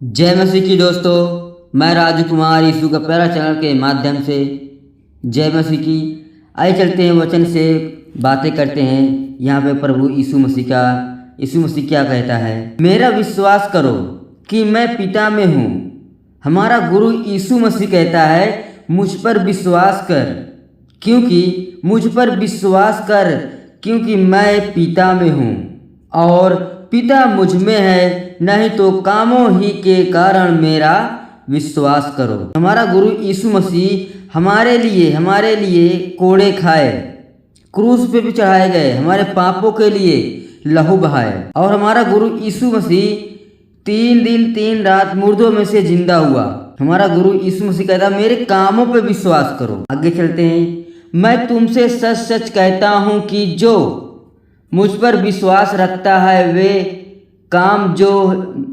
जय मसीह की दोस्तों, मैं राजू कुमार यीशु का प्यारा चैनल के माध्यम से जय मसीह की। आइए चलते हैं वचन से बातें करते हैं। यहाँ पे प्रभु यीशु मसीह क्या कहता है। मेरा विश्वास करो कि मैं पिता में हूँ। हमारा गुरु यीशु मसीह कहता है मुझ पर विश्वास कर, क्योंकि मैं पिता में हूँ और पिता मुझ में है, नहीं तो कामों ही के कारण मेरा विश्वास करो। हमारा गुरु यीशु मसीह हमारे लिए कोड़े खाए, क्रूस पे भी चढ़ाए गए, हमारे पापों के लिए लहू बहाए। और हमारा गुरु यीशु मसीह 3 दिन 3 रात मुर्दों में से जिंदा हुआ। हमारा गुरु यीशु मसीह कहता है मेरे कामों पे विश्वास करो। आगे चलते हैं। मैं तुमसे सच सच कहता हूँ कि जो मुझ पर विश्वास रखता है वे काम जो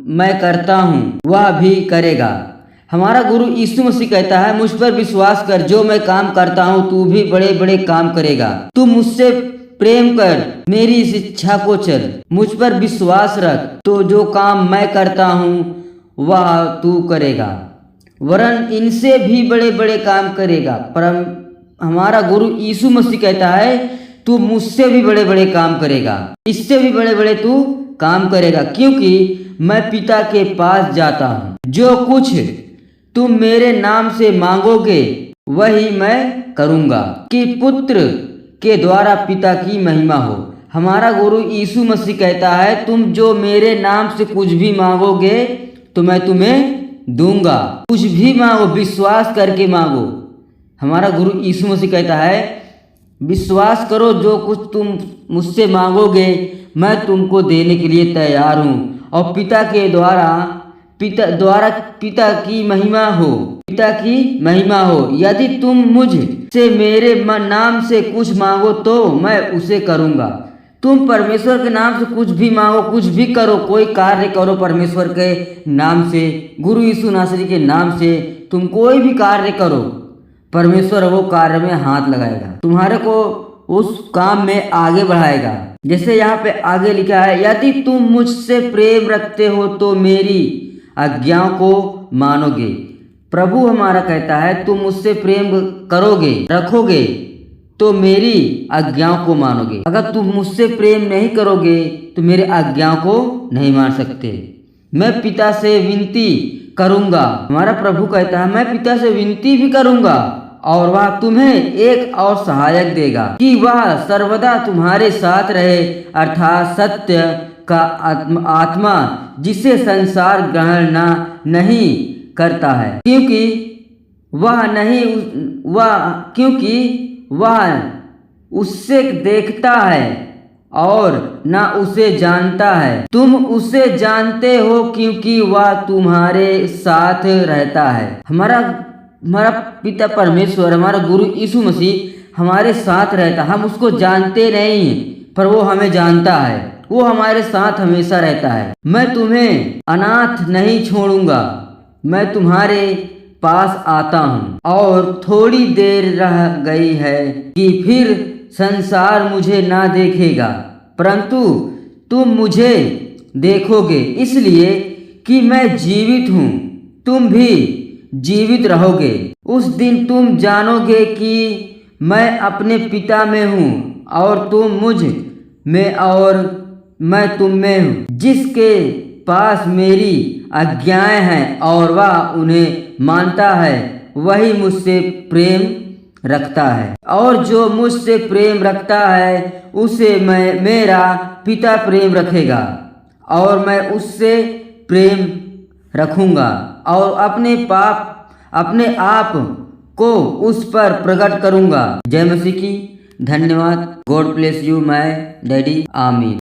मैं करता हूँ वह भी करेगा। हमारा गुरु यीशु मसीह कहता है मुझ पर विश्वास कर, जो मैं काम करता हूँ तू भी बड़े बड़े काम करेगा। तू मुझसे प्रेम कर, मेरी शिक्षा को चल, मुझ पर विश्वास रख तो जो काम मैं करता हूँ वह तू करेगा, वरन इनसे भी बड़े बड़े काम करेगा। पर हमारा गुरु यीशु मसीह कहता है तू मुझसे भी बड़े बड़े काम करेगा, इससे भी बड़े बड़े तू काम करेगा, क्योंकि मैं पिता के पास जाता हूँ। जो कुछ तुम मेरे नाम से मांगोगे वही मैं करूँगा, कि पुत्र के द्वारा पिता की महिमा हो। हमारा गुरु यीशु मसीह कहता है तुम जो मेरे नाम से कुछ भी मांगोगे तो मैं तुम्हें दूंगा। कुछ भी मांगो, विश्वास करके मांगो। हमारा गुरु यीशु मसीह कहता है विश्वास करो, जो कुछ तुम मुझसे मांगोगे मैं तुमको देने के लिए तैयार हूँ, और पिता की महिमा हो। यदि तुम मुझसे मेरे नाम से कुछ मांगो तो मैं उसे करूँगा। तुम परमेश्वर के नाम से कुछ भी मांगो, कुछ भी करो, कोई कार्य करो परमेश्वर के नाम से, गुरु यीशु नासरी के नाम से तुम कोई भी कार्य करो, परमेश्वर वो कार्य में हाथ लगाएगा, तुम्हारे को उस काम में आगे बढ़ाएगा। जैसे यहाँ पे आगे लिखा है यदि तुम मुझसे प्रेम रखते हो तो मेरी आज्ञाओं को मानोगे। प्रभु हमारा कहता है तुम मुझसे प्रेम रखोगे तो मेरी आज्ञाओं को मानोगे। अगर तुम मुझसे प्रेम नहीं करोगे तो मेरे आज्ञाओं को नहीं मान सकते। मैं पिता से विनती करूंगा, हमारा प्रभु कहता है मैं पिता से विनती भी करूंगा और वह तुम्हें एक और सहायक देगा कि वह सर्वदा तुम्हारे साथ रहे, अर्थात सत्य का आत्मा जिसे संसार ग्रहण नहीं करता है, क्योंकि वह उससे देखता है और ना उसे जानता है। तुम उसे जानते हो क्योंकि वह तुम्हारे साथ रहता है। हमारा पिता परमेश्वर, हमारा गुरु यीशु मसीह हमारे साथ रहता। हम उसको जानते नहीं पर वो हमें जानता है, वो हमारे साथ हमेशा रहता है। मैं तुम्हें अनाथ नहीं छोड़ूंगा, मैं तुम्हारे पास आता हूँ। और थोड़ी देर रह गई है कि फिर संसार मुझे ना देखेगा, परंतु तुम मुझे देखोगे, इसलिए कि मैं जीवित हूँ, तुम भी जीवित रहोगे। उस दिन तुम जानोगे कि मैं अपने पिता में हूँ और तुम मुझ में और मैं तुम में हूँ। जिसके पास मेरी आज्ञाएं हैं और वह उन्हें मानता है वही मुझसे प्रेम रखता है, और जो मुझसे प्रेम रखता है उसे मेरा पिता प्रेम रखेगा और मैं उससे प्रेम रखूंगा और अपने आप को उस पर प्रकट करूंगा। जय मसीह की। धन्यवाद। God bless you my daddy. आमीन।